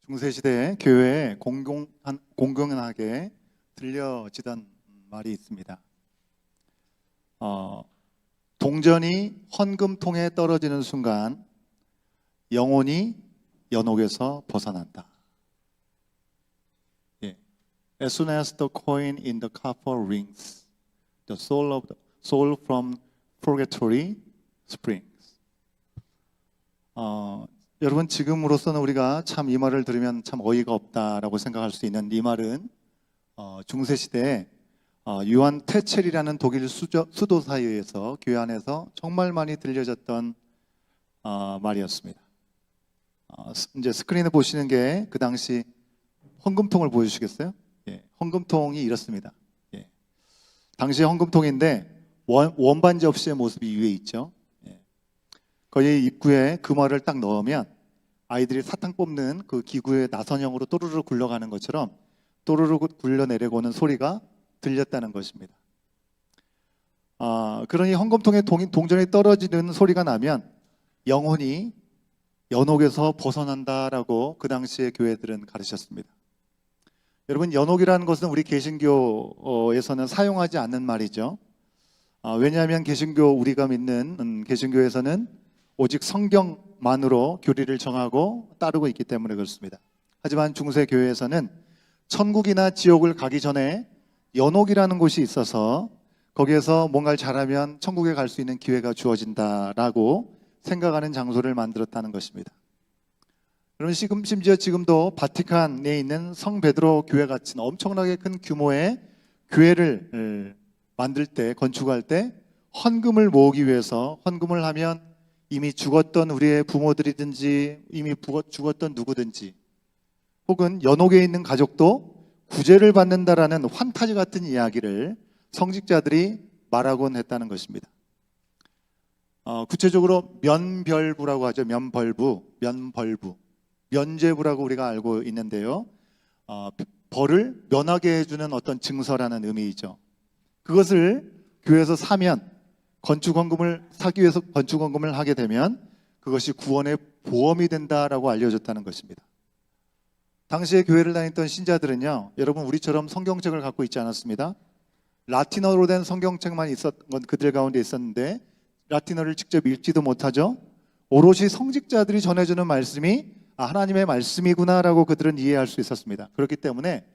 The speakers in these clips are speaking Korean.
중세시대에 교회에 공공하게 들려지던 말이 있습니다. 동전이 헌금통에 떨어지는 순간 영혼이 연옥에서 벗어난다. As soon as the coin in the copper rings, the soul from purgatory springs. 여러분, 지금으로서는 우리가 참 이 말을 들으면 참 어이가 없다라고 생각할 수 있는 이 말은 중세시대에 요한 테첼이라는 독일 수도사에 의해서 교회 안에서 정말 많이 들려졌던 말이었습니다. 이제 스크린에 보시는 게 그 당시 헌금통을 보여주시겠어요? 예, 헌금통이 이렇습니다. 예, 당시 헌금통인데 원반 접시의 모습이 위에 있죠. 거기 입구에 금화를 딱 넣으면 아이들이 사탕 뽑는 그 기구의 나선형으로 또르르 굴러가는 것처럼 또르르 굴러내려오는 소리가 들렸다는 것입니다. 그러니 헌금통에 동전이 떨어지는 소리가 나면 영혼이 연옥에서 벗어난다라고 그 당시의 교회들은 가르쳤습니다. 여러분, 연옥이라는 것은 우리 개신교에서는 사용하지 않는 말이죠. 왜냐하면 우리가 믿는 개신교에서는 오직 성경만으로 교리를 정하고 따르고 있기 때문에 그렇습니다. 하지만 중세교회에서는 천국이나 지옥을 가기 전에 연옥이라는 곳이 있어서 거기에서 뭔가를 잘하면 천국에 갈 수 있는 기회가 주어진다라고 생각하는 장소를 만들었다는 것입니다. 그럼 심지어 지금도 바티칸에 있는 성 베드로 교회 같은 엄청나게 큰 규모의 교회를 만들 때, 건축할 때 헌금을 모으기 위해서 헌금을 하면 이미 죽었던 우리의 부모들이든지 이미 죽었던 누구든지 혹은 연옥에 있는 가족도 구제를 받는다라는 환타지 같은 이야기를 성직자들이 말하곤 했다는 것입니다. 구체적으로 면별부라고 하죠. 면죄부라고 우리가 알고 있는데요. 벌을 면하게 해주는 어떤 증서라는 의미이죠. 그것을 교회에서 사면 건축헌금을 사기 위해서 건축헌금을 하게 되면 그것이 구원의 보험이 된다라고 알려졌다는 것입니다. 당시에 교회를 다녔던 신자들은요, 여러분 우리처럼 성경책을 갖고 있지 않았습니다. 라틴어로 된 성경책만 있었던 그들 가운데 있었는데 라틴어를 직접 읽지도 못하죠. 오롯이 성직자들이 전해주는 말씀이 하나님의 말씀이구나라고 그들은 이해할 수 있었습니다. 그렇기 때문에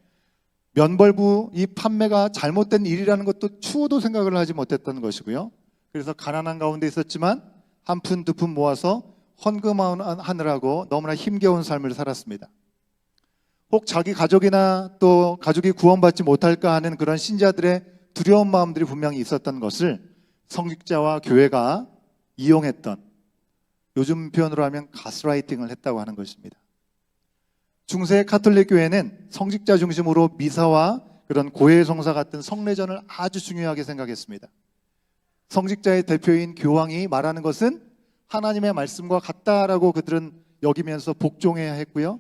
면벌부 이 판매가 잘못된 일이라는 것도 추호도 생각을 하지 못했던 것이고요. 그래서 가난한 가운데 있었지만 한 푼 두 푼 모아서 헌금하느라고 너무나 힘겨운 삶을 살았습니다. 혹 자기 가족이나 또 가족이 구원받지 못할까 하는 그런 신자들의 두려운 마음들이 분명히 있었던 것을 성직자와 교회가 이용했던, 요즘 표현으로 하면 가스라이팅을 했다고 하는 것입니다. 중세 가톨릭 교회는 성직자 중심으로 미사와 그런 고해성사 같은 성례전을 아주 중요하게 생각했습니다. 성직자의 대표인 교황이 말하는 것은 하나님의 말씀과 같다라고 그들은 여기면서 복종해야 했고요.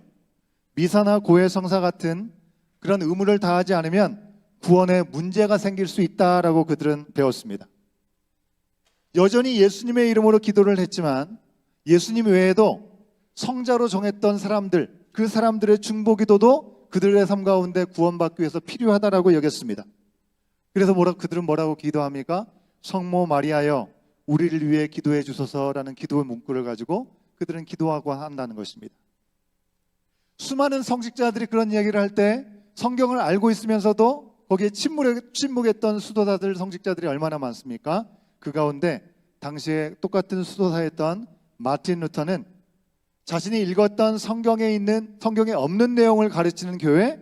미사나 고해성사 같은 그런 의무를 다하지 않으면 구원에 문제가 생길 수 있다라고 그들은 배웠습니다. 여전히 예수님의 이름으로 기도를 했지만 예수님 외에도 성자로 정했던 사람들, 그 사람들의 중보기도도 그들의 삶 가운데 구원받기 위해서 필요하다라고 여겼습니다. 그래서 그들은 뭐라고 기도합니까? 성모 마리아여 우리를 위해 기도해 주소서라는 기도의 문구를 가지고 그들은 기도하고 한다는 것입니다. 수많은 성직자들이 그런 이야기를 할 때 성경을 알고 있으면서도 거기에 침묵했던 수도사들, 성직자들이 얼마나 많습니까? 그 가운데 당시에 똑같은 수도사였던 마틴 루터는 자신이 읽었던 성경에 없는 내용을 가르치는 교회,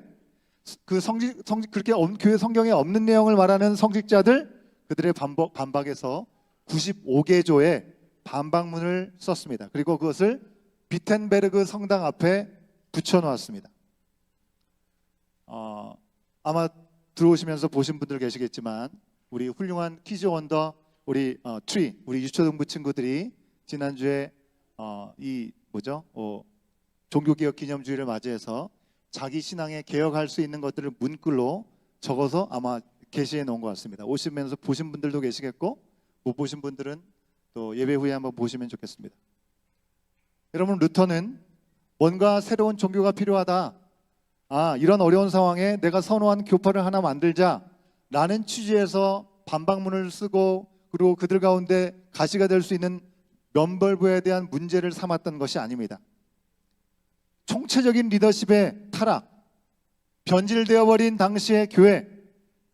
그렇게 교회 성경에 없는 내용을 말하는 성직자들, 그들의 반박에서 95개조의 반박문을 썼습니다. 그리고 그것을 비텐베르그 성당 앞에 붙여놓았습니다. 아마 들어오시면서 보신 분들 계시겠지만 우리 훌륭한 퀴즈 원더 우리 유초등부 친구들이 지난주에 종교개혁 기념주의를 맞이해서 자기 신앙에 개혁할 수 있는 것들을 문글로 적어서 아마 게시해 놓은 것 같습니다. 오시면서 보신 분들도 계시겠고 못 보신 분들은 또 예배 후에 한번 보시면 좋겠습니다. 여러분, 루터는 뭔가 새로운 종교가 필요하다. 이런 어려운 상황에 내가 선호한 교파를 하나 만들자 라는 취지에서 반박문을 쓰고 그리고 그들 가운데 가시가 될 수 있는 면벌부에 대한 문제를 삼았던 것이 아닙니다. 총체적인 리더십의 타락, 변질되어 버린 당시의 교회,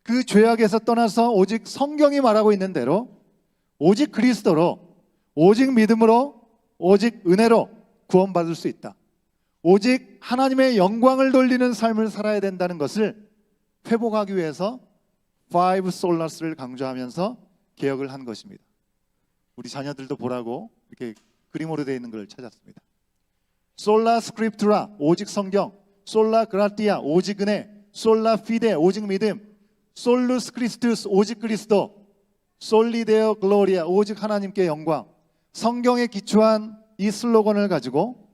그 죄악에서 떠나서 오직 성경이 말하고 있는 대로 오직 그리스도로, 오직 믿음으로, 오직 은혜로 구원받을 수 있다. 오직 하나님의 영광을 돌리는 삶을 살아야 된다는 것을 회복하기 위해서 Five Solas를 강조하면서 개혁을 한 것입니다. 우리 자녀들도 보라고 이렇게 그림으로 되어 있는 걸 찾았습니다. Sola Scriptura, 오직 성경, Sola Gratia, 오직 은혜, Sola Fide, 오직 믿음, Solus Christus, 오직 그리스도, Soli Deo Gloria, 오직 하나님께 영광. 성경에 기초한 이 슬로건을 가지고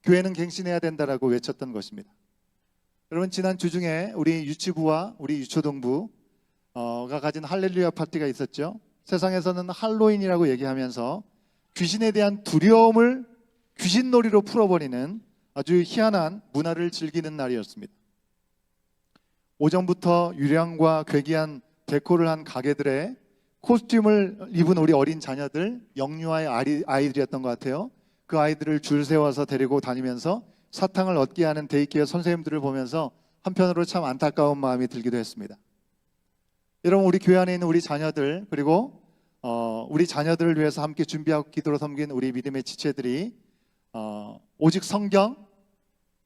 교회는 갱신해야 된다라고 외쳤던 것입니다. 여러분, 지난 주 중에 우리 유치부와 우리 유초동부가 가진 할렐루야 파티가 있었죠. 세상에서는 할로윈이라고 얘기하면서 귀신에 대한 두려움을 귀신놀이로 풀어버리는 아주 희한한 문화를 즐기는 날이었습니다. 오전부터 유령과 괴기한 데코를 한 가게들의 코스튬을 입은 우리 어린 자녀들, 영유아의 아이들이었던 것 같아요. 그 아이들을 줄 세워서 데리고 다니면서 사탕을 얻게 하는 데이케어 선생님들을 보면서 한편으로 참 안타까운 마음이 들기도 했습니다. 여러분, 우리 교회 안에 있는 우리 자녀들, 그리고 우리 자녀들을 위해서 함께 준비하고 기도로 섬긴 우리 믿음의 지체들이 오직 성경,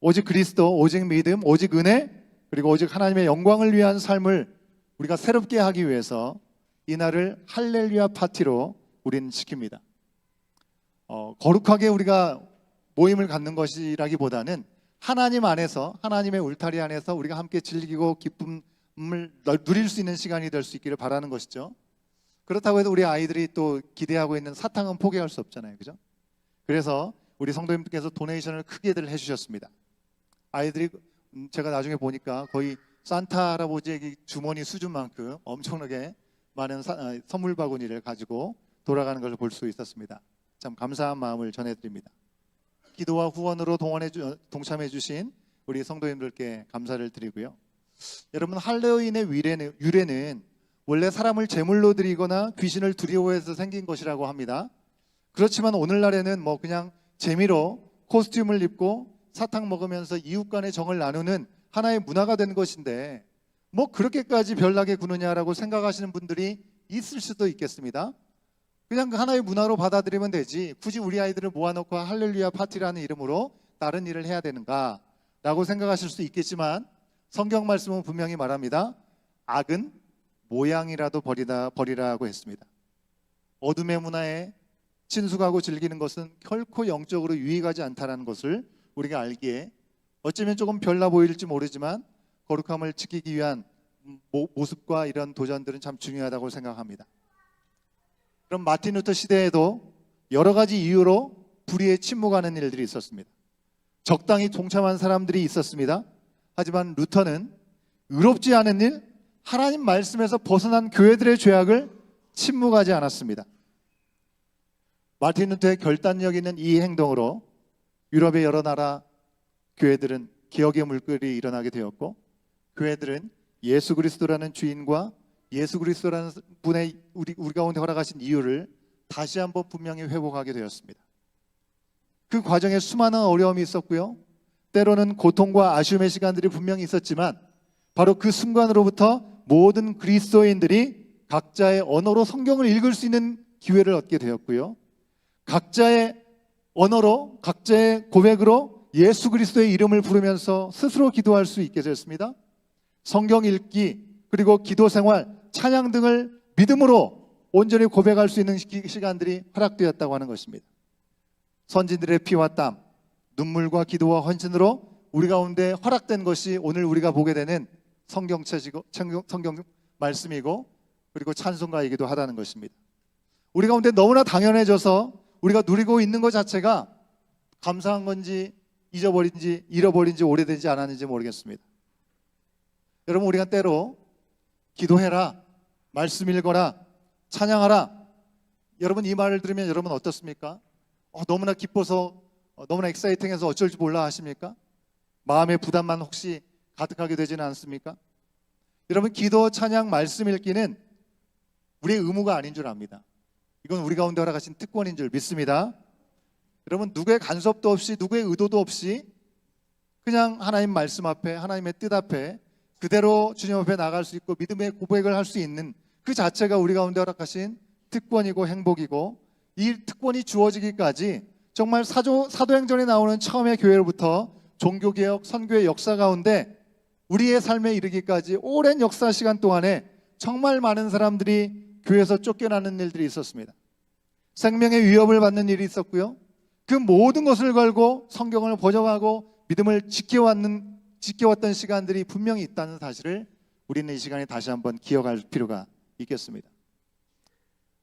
오직 그리스도, 오직 믿음, 오직 은혜, 그리고 오직 하나님의 영광을 위한 삶을 우리가 새롭게 하기 위해서 이날을 할렐루야 파티로 우리는 지킵니다. 거룩하게 우리가 모임을 갖는 것이라기보다는 하나님 안에서, 하나님의 울타리 안에서 우리가 함께 즐기고 기쁨을 누릴 수 있는 시간이 될 수 있기를 바라는 것이죠. 그렇다고 해도 우리 아이들이 또 기대하고 있는 사탕은 포기할 수 없잖아요, 그죠? 그래서 우리 성도님들께서 도네이션을 크게들 해주셨습니다. 아이들이 제가 나중에 보니까 거의 산타 할아버지의 주머니 수준만큼 엄청나게 많은 선물 바구니를 가지고 돌아가는 것을 볼 수 있었습니다. 참 감사한 마음을 전해드립니다. 기도와 후원으로 동참해 주신 우리 성도님들께 감사를 드리고요. 여러분, 할로윈의 유래는 원래 사람을 제물로 드리거나 귀신을 두려워해서 생긴 것이라고 합니다. 그렇지만 오늘날에는 그냥 재미로 코스튬을 입고 사탕 먹으면서 이웃 간의 정을 나누는 하나의 문화가 된 것인데 그렇게까지 별나게 구느냐라고 생각하시는 분들이 있을 수도 있겠습니다. 그냥 하나의 문화로 받아들이면 되지 굳이 우리 아이들을 모아놓고 할렐루야 파티라는 이름으로 다른 일을 해야 되는가 라고 생각하실 수 있겠지만 성경 말씀은 분명히 말합니다. 악은 모양이라도 버리라고 했습니다. 어둠의 문화에 친숙하고 즐기는 것은 결코 영적으로 유익하지 않다는 것을 우리가 알기에 어쩌면 조금 별나 보일지 모르지만 거룩함을 지키기 위한 모습과 이런 도전들은 참 중요하다고 생각합니다. 그럼 마틴 루터 시대에도 여러 가지 이유로 불의에 침묵하는 일들이 있었습니다. 적당히 동참한 사람들이 있었습니다. 하지만 루터는 의롭지 않은 일, 하나님 말씀에서 벗어난 교회들의 죄악을 침묵하지 않았습니다. 마틴 루터의 결단력 있는 이 행동으로 유럽의 여러 나라 교회들은 개혁의 물결이 일어나게 되었고 교회들은 예수 그리스도라는 주인과 예수 그리스도라는 분의 우리 가운데 허락하신 이유를 다시 한번 분명히 회복하게 되었습니다. 그 과정에 수많은 어려움이 있었고요. 때로는 고통과 아쉬움의 시간들이 분명히 있었지만 바로 그 순간으로부터 모든 그리스도인들이 각자의 언어로 성경을 읽을 수 있는 기회를 얻게 되었고요. 각자의 언어로, 각자의 고백으로 예수 그리스도의 이름을 부르면서 스스로 기도할 수 있게 되었습니다. 성경 읽기, 그리고 기도 생활, 찬양 등을 믿음으로 온전히 고백할 수 있는 시간들이 허락되었다고 하는 것입니다. 선진들의 피와 땀, 눈물과 기도와 헌신으로 우리 가운데 허락된 것이 오늘 우리가 보게 되는 성경책이고 성경 말씀이고 그리고 찬송가이기도 하다는 것입니다. 우리 가운데 너무나 당연해져서 우리가 누리고 있는 것 자체가 감사한 건지 잃어버린지 오래되지 않았는지 모르겠습니다. 여러분, 우리가 때로 기도해라, 말씀 읽어라, 찬양하라. 여러분, 이 말을 들으면 여러분 어떻습니까? 너무나 기뻐서 너무나 엑사이팅해서 어쩔 줄 몰라 하십니까? 마음의 부담만 혹시 가득하게 되지는 않습니까? 여러분, 기도, 찬양, 말씀 읽기는 우리의 의무가 아닌 줄 압니다. 이건 우리 가운데 허락하신 특권인 줄 믿습니다. 여러분, 누구의 간섭도 없이, 누구의 의도도 없이 그냥 하나님 말씀 앞에, 하나님의 뜻 앞에 그대로 주님 앞에 나갈 수 있고 믿음의 고백을 할 수 있는 그 자체가 우리 가운데 허락하신 특권이고 행복이고, 이 특권이 주어지기까지 정말 사도행전에 나오는 처음의 교회로부터 종교개혁, 선교의 역사 가운데 우리의 삶에 이르기까지 오랜 역사 시간 동안에 정말 많은 사람들이 교회에서 쫓겨나는 일들이 있었습니다. 생명의 위협을 받는 일이 있었고요. 그 모든 것을 걸고 성경을 번역하고 믿음을 지켜왔던 시간들이 분명히 있다는 사실을 우리는 이 시간에 다시 한번 기억할 필요가 있겠습니다.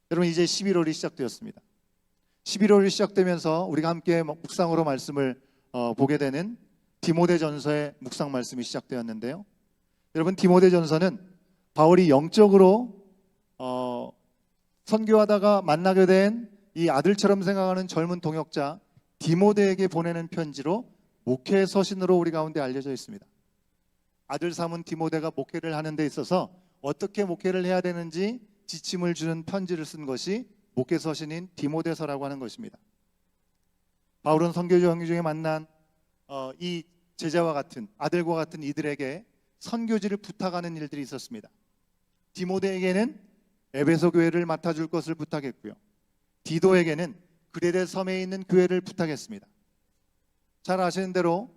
여러분, 이제 11월이 시작되었습니다. 11월이 시작되면서 우리가 함께 묵상으로 말씀을 보게 되는 디모데전서의 묵상 말씀이 시작되었는데요. 여러분, 디모데전서는 바울이 영적으로 선교하다가 만나게 된 이 아들처럼 생각하는 젊은 동역자 디모데에게 보내는 편지로 목회 서신으로 우리 가운데 알려져 있습니다. 아들 삼은 디모데가 목회를 하는 데 있어서 어떻게 목회를 해야 되는지 지침을 주는 편지를 쓴 것이 목회 서신인 디모데서라고 하는 것입니다. 바울은 선교 여행 중에 만난 이 제자와 같은, 아들과 같은 이들에게 선교지를 부탁하는 일들이 있었습니다. 디모데에게는 에베소 교회를 맡아줄 것을 부탁했고요. 디도에게는 그레데 섬에 있는 교회를 부탁했습니다. 잘 아시는 대로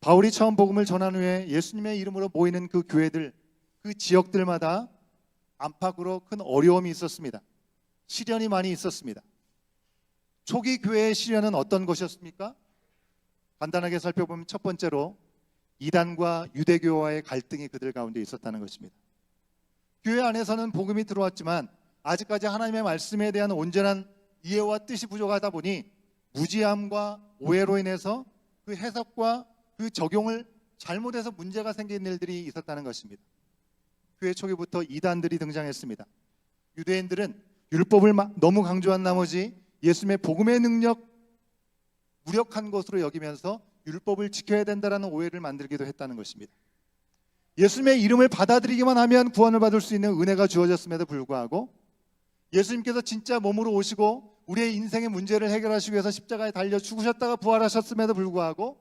바울이 처음 복음을 전한 후에 예수님의 이름으로 모이는 그 교회들, 그 지역들마다 안팎으로 큰 어려움이 있었습니다. 시련이 많이 있었습니다. 초기 교회의 시련은 어떤 것이었습니까? 간단하게 살펴보면 첫 번째로 이단과 유대교와의 갈등이 그들 가운데 있었다는 것입니다. 교회 안에서는 복음이 들어왔지만 아직까지 하나님의 말씀에 대한 온전한 이해와 뜻이 부족하다 보니 무지함과 오해로 인해서 그 해석과 그 적용을 잘못해서 문제가 생긴 일들이 있었다는 것입니다. 교회 초기부터 이단들이 등장했습니다. 유대인들은 율법을 너무 강조한 나머지 예수님의 복음의 능력 무력한 것으로 여기면서 율법을 지켜야 된다는 오해를 만들기도 했다는 것입니다. 예수님의 이름을 받아들이기만 하면 구원을 받을 수 있는 은혜가 주어졌음에도 불구하고 예수님께서 진짜 몸으로 오시고 우리의 인생의 문제를 해결하시기 위해서 십자가에 달려 죽으셨다가 부활하셨음에도 불구하고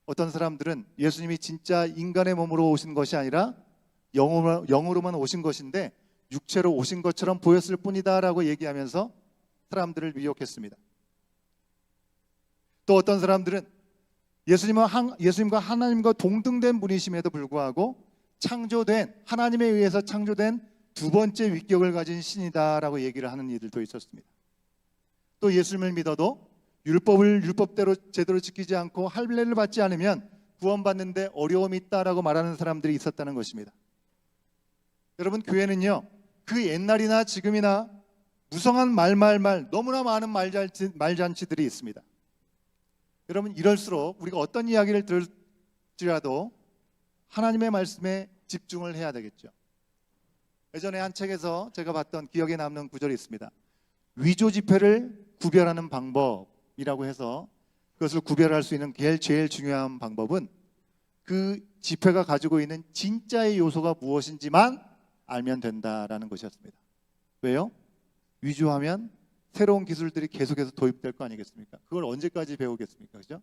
어떤 사람들은 예수님이 진짜 인간의 몸으로 오신 것이 아니라 영으로만 오신 것인데 육체로 오신 것처럼 보였을 뿐이다 라고 얘기하면서 사람들을 미혹했습니다. 또 어떤 사람들은 예수님과 하나님과 동등된 분이심에도 불구하고 하나님에 의해서 창조된 두 번째 위격을 가진 신이다라고 얘기를 하는 이들도 있었습니다. 또 예수님을 믿어도 율법을 율법대로 제대로 지키지 않고 할례를 받지 않으면 구원받는데 어려움이 있다라고 말하는 사람들이 있었다는 것입니다. 여러분, 교회는요, 그 옛날이나 지금이나 무성한 너무나 많은 말잔치들이 있습니다. 여러분, 이럴수록 우리가 어떤 이야기를 들을지라도 하나님의 말씀에 집중을 해야 되겠죠. 예전에 한 책에서 제가 봤던 기억에 남는 구절이 있습니다. 위조 지폐를 구별하는 방법이라고 해서 그것을 구별할 수 있는 제일 중요한 방법은 그 지폐가 가지고 있는 진짜의 요소가 무엇인지만 알면 된다라는 것이었습니다. 왜요? 위조하면 새로운 기술들이 계속해서 도입될 거 아니겠습니까? 그걸 언제까지 배우겠습니까? 그죠?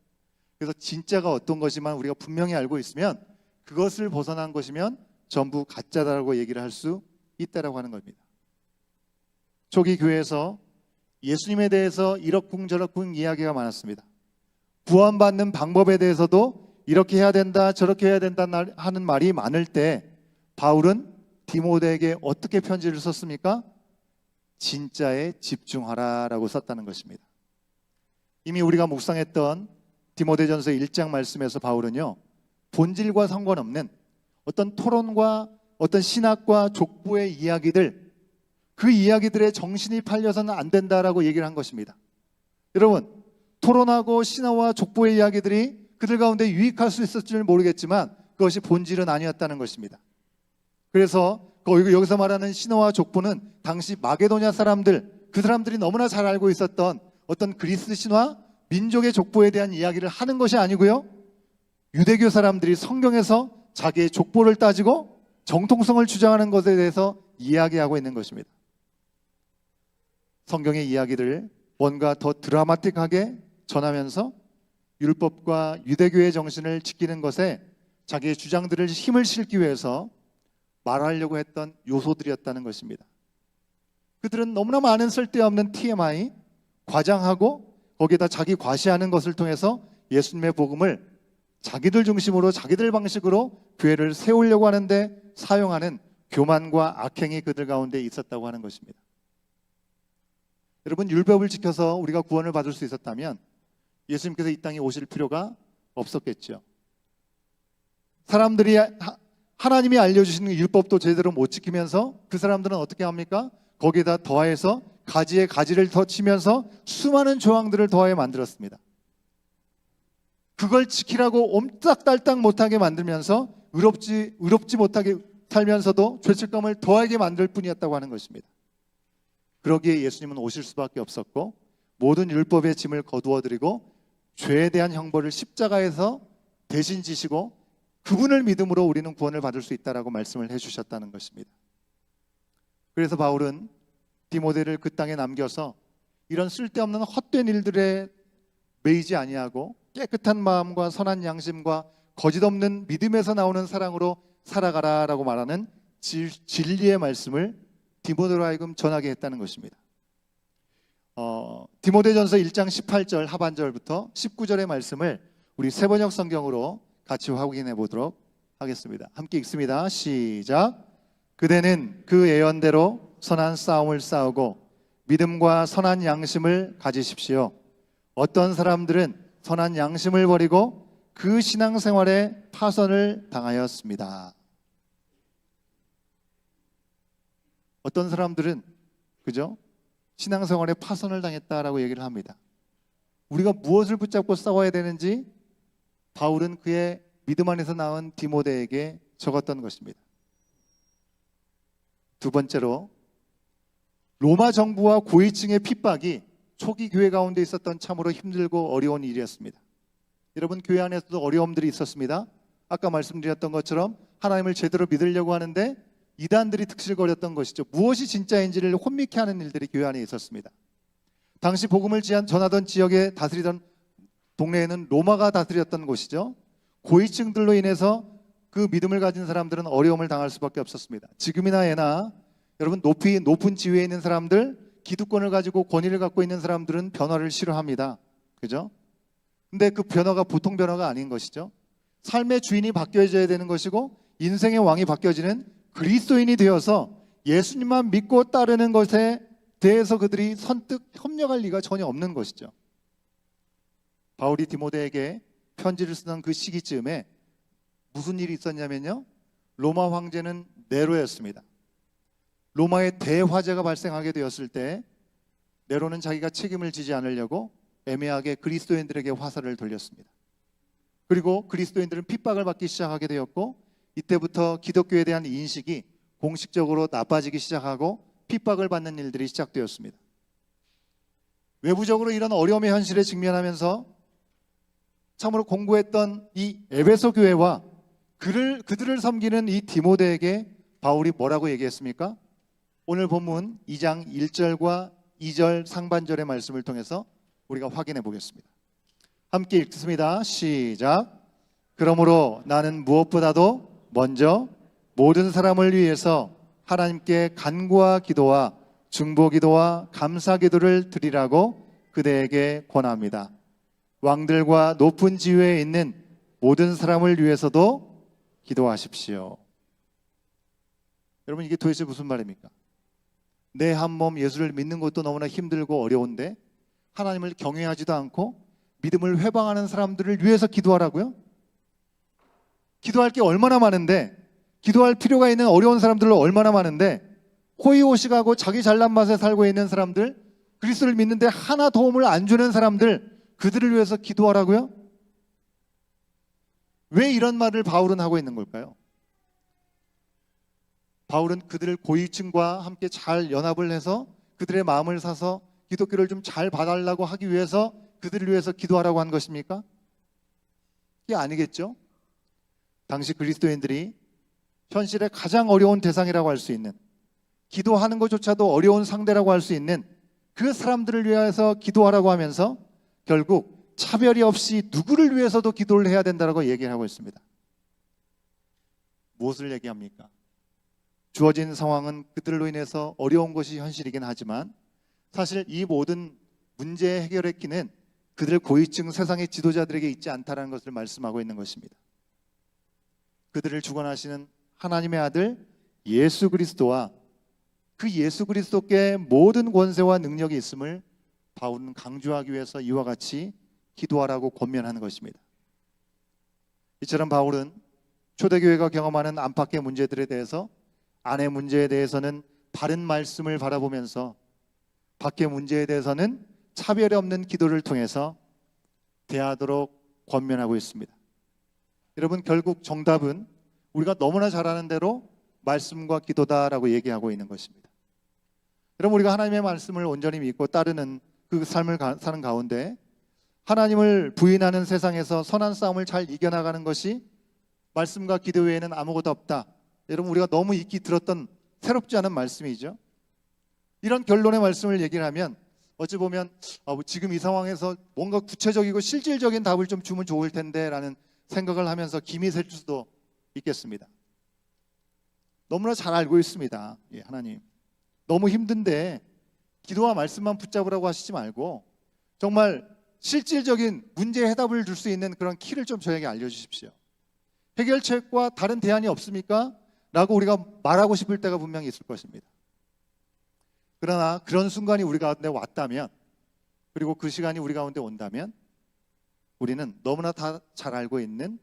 그래서 진짜가 어떤 것이만 우리가 분명히 알고 있으면 그것을 벗어난 것이면 전부 가짜다라고 얘기를 할 수 있다라고 하는 겁니다. 초기 교회에서 예수님에 대해서 이러쿵저러쿵 이야기가 많았습니다. 구원받는 방법에 대해서도 이렇게 해야 된다, 저렇게 해야 된다 하는 말이 많을 때 바울은 디모데에게 어떻게 편지를 썼습니까? 진짜에 집중하라라고 썼다는 것입니다. 이미 우리가 묵상했던 디모데전서 1장 말씀에서 바울은요, 본질과 상관없는 어떤 토론과 어떤 신학과 족보의 이야기들, 그 이야기들의 정신이 팔려서는 안 된다라고 얘기를 한 것입니다. 여러분, 토론하고 신화와 족보의 이야기들이 그들 가운데 유익할 수 있을지는 모르겠지만 그것이 본질은 아니었다는 것입니다. 그래서 여기서 말하는 신화와 족보는 당시 마게도냐 사람들, 그 사람들이 너무나 잘 알고 있었던 어떤 그리스 신화 민족의 족보에 대한 이야기를 하는 것이 아니고요. 유대교 사람들이 성경에서 자기의 족보를 따지고 정통성을 주장하는 것에 대해서 이야기하고 있는 것입니다. 성경의 이야기들을 뭔가 더 드라마틱하게 전하면서 율법과 유대교의 정신을 지키는 것에 자기의 주장들을 힘을 실기 위해서 말하려고 했던 요소들이었다는 것입니다. 그들은 너무나 많은 쓸데없는 TMI, 과장하고 거기에다 자기 과시하는 것을 통해서 예수님의 복음을 자기들 중심으로 자기들 방식으로 교회를 세우려고 하는데 사용하는 교만과 악행이 그들 가운데 있었다고 하는 것입니다. 여러분, 율법을 지켜서 우리가 구원을 받을 수 있었다면 예수님께서 이 땅에 오실 필요가 없었겠죠. 사람들이 하나님이 알려주시는 율법도 제대로 못 지키면서 그 사람들은 어떻게 합니까? 거기에다 더해서 가지에 가지를 더 치면서 수많은 조항들을 더해 만들었습니다. 그걸 지키라고 옴짝달딱 못하게 만들면서 의롭지 못하게 살면서도 죄책감을 더하게 만들 뿐이었다고 하는 것입니다. 그러기에 예수님은 오실 수밖에 없었고 모든 율법의 짐을 거두어드리고 죄에 대한 형벌을 십자가에서 대신 지시고 그분을 믿음으로 우리는 구원을 받을 수 있다라고 말씀을 해주셨다는 것입니다. 그래서 바울은 디모데를 그 땅에 남겨서 이런 쓸데없는 헛된 일들에 매이지 아니하고 깨끗한 마음과 선한 양심과 거짓없는 믿음에서 나오는 사랑으로 살아가라라고 말하는 진리의 말씀을 디모데로 하여금 전하게 했다는 것입니다. 디모데전서 1장 18절 하반절부터 19절의 말씀을 우리 세번역 성경으로 같이 확인해 보도록 하겠습니다. 함께 읽습니다. 시작. 그대는 그 예언대로 선한 싸움을 싸우고 믿음과 선한 양심을 가지십시오. 어떤 사람들은 선한 양심을 버리고 그 신앙생활에 파선을 당하였습니다. 어떤 사람들은 그죠? 신앙생활에 파선을 당했다라고 얘기를 합니다. 우리가 무엇을 붙잡고 싸워야 되는지 바울은 그의 믿음 안에서 낳은 디모데에게 적었던 것입니다. 두 번째로 로마 정부와 고위층의 핍박이 초기 교회 가운데 있었던 참으로 힘들고 어려운 일이었습니다. 여러분, 교회 안에서도 어려움들이 있었습니다. 아까 말씀드렸던 것처럼 하나님을 제대로 믿으려고 하는데 이단들이 득실거렸던 것이죠. 무엇이 진짜인지를 혼미케 하는 일들이 교회 안에 있었습니다. 당시 복음을 전하던 지역에 다스리던 동네에는 로마가 다스렸던 곳이죠. 고위층들로 인해서 그 믿음을 가진 사람들은 어려움을 당할 수밖에 없었습니다. 지금이나 예나 여러분 높은 지위에 있는 사람들, 기득권을 가지고 권위를 갖고 있는 사람들은 변화를 싫어합니다. 그죠? 근데 그 변화가 보통 변화가 아닌 것이죠. 삶의 주인이 바뀌어져야 되는 것이고 인생의 왕이 바뀌어지는 그리스도인이 되어서 예수님만 믿고 따르는 것에 대해서 그들이 선뜻 협력할 리가 전혀 없는 것이죠. 바울이 디모데에게 편지를 쓰던 그 시기쯤에 무슨 일이 있었냐면요, 로마 황제는 네로였습니다. 로마의 대화재가 발생하게 되었을 때 네로는 자기가 책임을 지지 않으려고 애매하게 그리스도인들에게 화살을 돌렸습니다. 그리고 그리스도인들은 핍박을 받기 시작하게 되었고 이때부터 기독교에 대한 인식이 공식적으로 나빠지기 시작하고 핍박을 받는 일들이 시작되었습니다. 외부적으로 이런 어려움의 현실에 직면하면서 참으로 공부했던 이 에베소 교회와 그들을 섬기는 이 디모데에게 바울이 뭐라고 얘기했습니까? 오늘 본문 2장 1절과 2절 상반절의 말씀을 통해서 우리가 확인해 보겠습니다. 함께 읽습니다. 시작. 그러므로 나는 무엇보다도 먼저 모든 사람을 위해서 하나님께 간구와 기도와 중보기도와 감사기도를 드리라고 그대에게 권합니다. 왕들과 높은 지위에 있는 모든 사람을 위해서도 기도하십시오. 여러분, 이게 도대체 무슨 말입니까? 내 한 몸 예수를 믿는 것도 너무나 힘들고 어려운데 하나님을 경외하지도 않고 믿음을 회방하는 사람들을 위해서 기도하라고요? 기도할 게 얼마나 많은데, 기도할 필요가 있는 어려운 사람들로 얼마나 많은데 호의호식하고 자기 잘난 맛에 살고 있는 사람들, 그리스도를 믿는데 하나 도움을 안 주는 사람들, 그들을 위해서 기도하라고요? 왜 이런 말을 바울은 하고 있는 걸까요? 바울은 그들을 고위층과 함께 잘 연합을 해서 그들의 마음을 사서 기독교를 좀 잘 봐달라고 하기 위해서 그들을 위해서 기도하라고 한 것입니까? 이게 아니겠죠. 당시 그리스도인들이 현실에 가장 어려운 대상이라고 할 수 있는, 기도하는 것조차도 어려운 상대라고 할 수 있는 그 사람들을 위해서 기도하라고 하면서 결국 차별이 없이 누구를 위해서도 기도를 해야 된다고 얘기를 하고 있습니다. 무엇을 얘기합니까? 주어진 상황은 그들로 인해서 어려운 것이 현실이긴 하지만 사실 이 모든 문제 해결의 키는 그들 고위층 세상의 지도자들에게 있지 않다는 것을 말씀하고 있는 것입니다. 그들을 주관하시는 하나님의 아들 예수 그리스도와 그 예수 그리스도께 모든 권세와 능력이 있음을 바울은 강조하기 위해서 이와 같이 기도하라고 권면하는 것입니다. 이처럼 바울은 초대교회가 경험하는 안팎의 문제들에 대해서, 안의 문제에 대해서는 바른 말씀을 바라보면서 밖의 문제에 대해서는 차별이 없는 기도를 통해서 대하도록 권면하고 있습니다. 여러분, 결국 정답은 우리가 너무나 잘 아는 대로 말씀과 기도다라고 얘기하고 있는 것입니다. 여러분, 우리가 하나님의 말씀을 온전히 믿고 따르는 그 삶을 사는 가운데 하나님을 부인하는 세상에서 선한 싸움을 잘 이겨나가는 것이 말씀과 기도 외에는 아무것도 없다. 여러분, 우리가 너무 익히 들었던 새롭지 않은 말씀이죠. 이런 결론의 말씀을 얘기를 하면 어찌 보면 지금 이 상황에서 뭔가 구체적이고 실질적인 답을 좀 주면 좋을 텐데 라는 생각을 하면서 김이 셀 수도 있겠습니다. 너무나 잘 알고 있습니다. 하나님, 너무 힘든데 기도와 말씀만 붙잡으라고 하시지 말고 정말 실질적인 문제의 해답을 줄 수 있는 그런 키를 좀 저에게 알려주십시오. 해결책과 다른 대안이 없습니까? 라고 우리가 말하고 싶을 때가 분명히 있을 것입니다. 그러나 그런 순간이 우리 가운데 왔다면, 그리고 그 시간이 우리 가운데 온다면 우리는 너무나 다 잘 알고 있는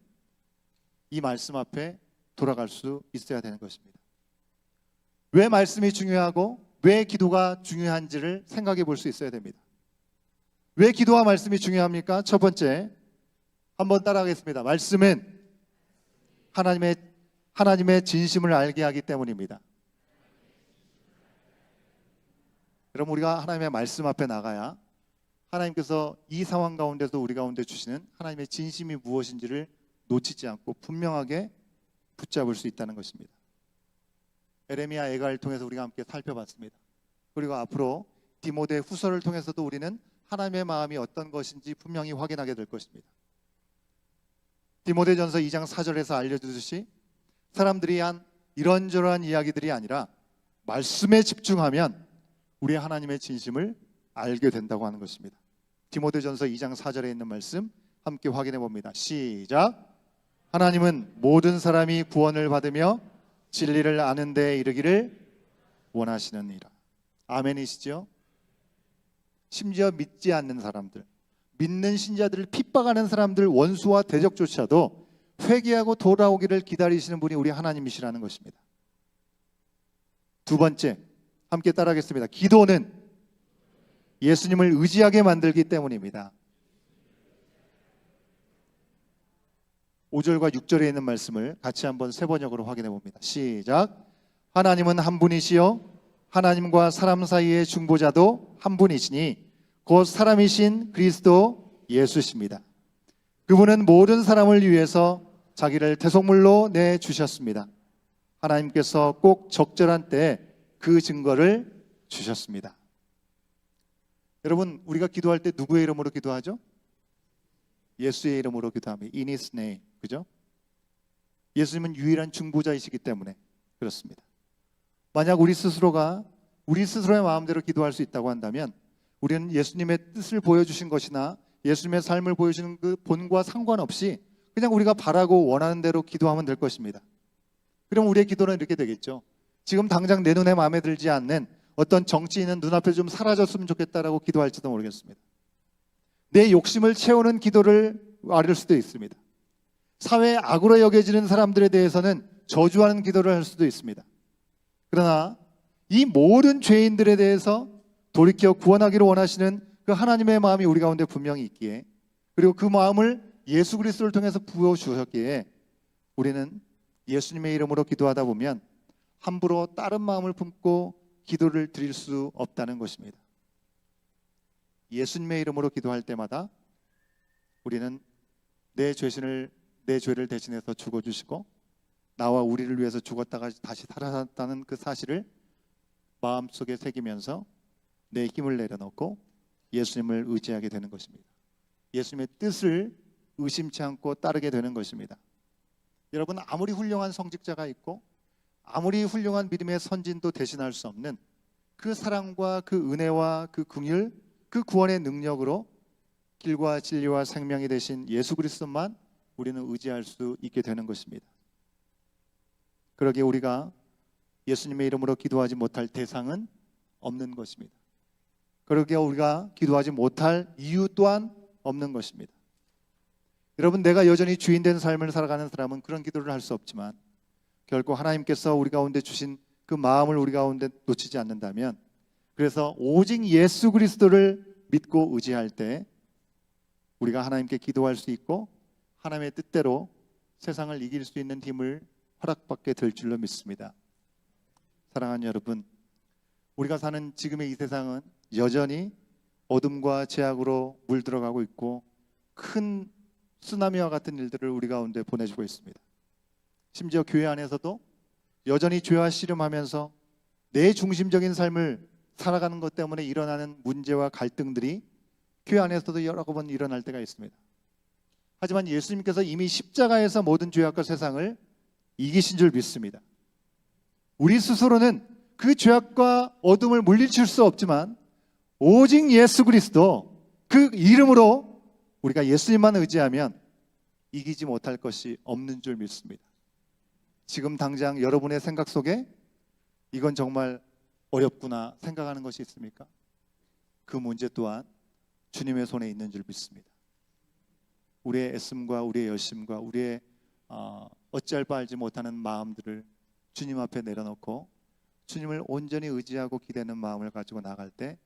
이 말씀 앞에 돌아갈 수 있어야 되는 것입니다. 왜 말씀이 중요하고 왜 기도가 중요한지를 생각해 볼 수 있어야 됩니다. 왜 기도와 말씀이 중요합니까? 첫 번째, 한번 따라하겠습니다. 말씀은 하나님의 진심을 알게 하기 때문입니다. 여러분, 우리가 하나님의 말씀 앞에 나가야 하나님께서 이 상황 가운데서 우리 가운데 주시는 하나님의 진심이 무엇인지를 놓치지 않고 분명하게 붙잡을 수 있다는 것입니다. 에레미야 예가를 통해서 우리가 함께 살펴봤습니다. 그리고 앞으로 디모데 후서를 통해서도 우리는 하나님의 마음이 어떤 것인지 분명히 확인하게 될 것입니다. 디모데전서 2장 4절에서 알려주듯이 사람들이 한 이런저런 이야기들이 아니라 말씀에 집중하면 우리 하나님의 진심을 알게 된다고 하는 것입니다. 디모데전서 2장 4절에 있는 말씀 함께 확인해 봅니다. 시작. 하나님은 모든 사람이 구원을 받으며 진리를 아는 데에 이르기를 원하시느니라. 아멘이시죠? 심지어 믿지 않는 사람들, 믿는 신자들을 핍박하는 사람들, 원수와 대적조차도 회개하고 돌아오기를 기다리시는 분이 우리 하나님이시라는 것입니다. 두 번째, 함께 따라하겠습니다. 기도는 예수님을 의지하게 만들기 때문입니다. 5절과 6절에 있는 말씀을 같이 한번 세 번역으로 확인해 봅니다. 시작. 하나님은 한 분이시요 하나님과 사람 사이의 중보자도 한 분이시니 곧 사람이신 그리스도 예수십니다. 그분은 모든 사람을 위해서 자기를 대속물로 내주셨습니다. 하나님께서 꼭 적절한 때에 그 증거를 주셨습니다. 여러분, 우리가 기도할 때 누구의 이름으로 기도하죠? 예수의 이름으로 기도합니다. In His name. 그죠? 예수님은 유일한 중보자이시기 때문에 그렇습니다. 만약 우리 스스로가 우리 스스로의 마음대로 기도할 수 있다고 한다면 우리는 예수님의 뜻을 보여주신 것이나 예수님의 삶을 보여주는 그 본과 상관없이 그냥 우리가 바라고 원하는 대로 기도하면 될 것입니다. 그럼 우리의 기도는 이렇게 되겠죠. 지금 당장 내 눈에 마음에 들지 않는 어떤 정치인은 눈앞에 좀 사라졌으면 좋겠다라고 기도할지도 모르겠습니다. 내 욕심을 채우는 기도를 아릴 수도 있습니다. 사회에 악으로 여겨지는 사람들에 대해서는 저주하는 기도를 할 수도 있습니다. 그러나 이 모든 죄인들에 대해서 돌이켜 구원하기를 원하시는 그 하나님의 마음이 우리 가운데 분명히 있기에, 그리고 그 마음을 예수 그리스도를 통해서 부어주셨기에 우리는 예수님의 이름으로 기도하다 보면 함부로 다른 마음을 품고 기도를 드릴 수 없다는 것입니다. 예수님의 이름으로 기도할 때마다 우리는 내 죄를 대신해서 죽어주시고 나와 우리를 위해서 죽었다가 다시 살아났다는 그 사실을 마음속에 새기면서 내 힘을 내려놓고 예수님을 의지하게 되는 것입니다. 예수님의 뜻을 의심치 않고 따르게 되는 것입니다. 여러분, 아무리 훌륭한 성직자가 있고 아무리 훌륭한 믿음의 선진도 대신할 수 없는 그 사랑과 그 은혜와 그 긍휼, 그 구원의 능력으로 길과 진리와 생명이 되신 예수 그리스도만 우리는 의지할 수 있게 되는 것입니다. 그러기에 우리가 예수님의 이름으로 기도하지 못할 대상은 없는 것입니다. 그러기에 우리가 기도하지 못할 이유 또한 없는 것입니다. 여러분, 내가 여전히 주인된 삶을 살아가는 사람은 그런 기도를 할 수 없지만 결코 하나님께서 우리 가운데 주신 그 마음을 우리 가운데 놓치지 않는다면, 그래서 오직 예수 그리스도를 믿고 의지할 때 우리가 하나님께 기도할 수 있고 하나님의 뜻대로 세상을 이길 수 있는 힘을 허락받게 될 줄로 믿습니다. 사랑하는 여러분, 우리가 사는 지금의 이 세상은 여전히 어둠과 죄악으로 물들어가고 있고 큰 쓰나미와 같은 일들을 우리 가운데 보내주고 있습니다. 심지어 교회 안에서도 여전히 죄와 씨름하면서 내 중심적인 삶을 살아가는 것 때문에 일어나는 문제와 갈등들이 교회 안에서도 여러 번 일어날 때가 있습니다. 하지만 예수님께서 이미 십자가에서 모든 죄악과 세상을 이기신 줄 믿습니다. 우리 스스로는 그 죄악과 어둠을 물리칠 수 없지만 오직 예수 그리스도 그 이름으로 우리가 예수님만 의지하면 이기지 못할 것이 없는 줄 믿습니다. 지금 당장 여러분의 생각 속에 이건 정말 어렵구나 생각하는 것이 있습니까? 그 문제 또한 주님의 손에 있는 줄 믿습니다. 우리의 애씀과 우리의 열심과 우리의 어찌할 바 알지 못하는 마음들을 주님 앞에 내려놓고 주님을 온전히 의지하고 기대는 마음을 가지고 나갈 때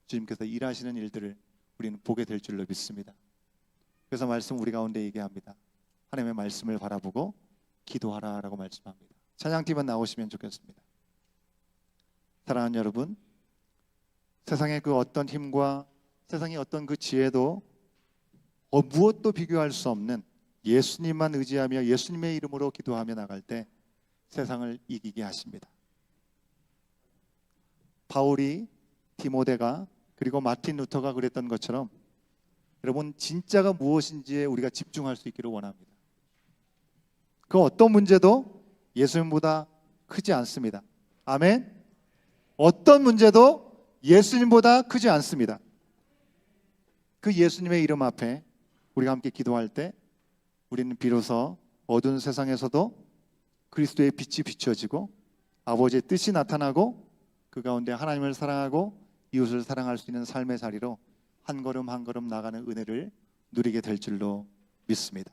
주님께서 일하시는 일들을 우리는 보게 될 줄로 믿습니다. 그래서 말씀 우리 가운데 얘기합니다. 하나님의 말씀을 바라보고 기도하라라고 말씀합니다. 찬양팀은 나오시면 좋겠습니다. 사랑하는 여러분, 세상의 그 어떤 힘과 세상의 어떤 그 지혜도 무엇도 비교할 수 없는 예수님만 의지하며 예수님의 이름으로 기도하며 나갈 때 세상을 이기게 하십니다. 바울이, 디모데가, 그리고 마틴 루터가 그랬던 것처럼 여러분, 진짜가 무엇인지에 우리가 집중할 수 있기를 원합니다. 그 어떤 문제도 예수님보다 크지 않습니다. 아멘. 어떤 문제도 예수님보다 크지 않습니다. 그 예수님의 이름 앞에 우리가 함께 기도할 때 우리는 비로소 어두운 세상에서도 그리스도의 빛이 비춰지고 아버지의 뜻이 나타나고 그 가운데 하나님을 사랑하고 이웃을 사랑할 수 있는 삶의 자리로 한 걸음 한 걸음 나가는 은혜를 누리게 될 줄로 믿습니다.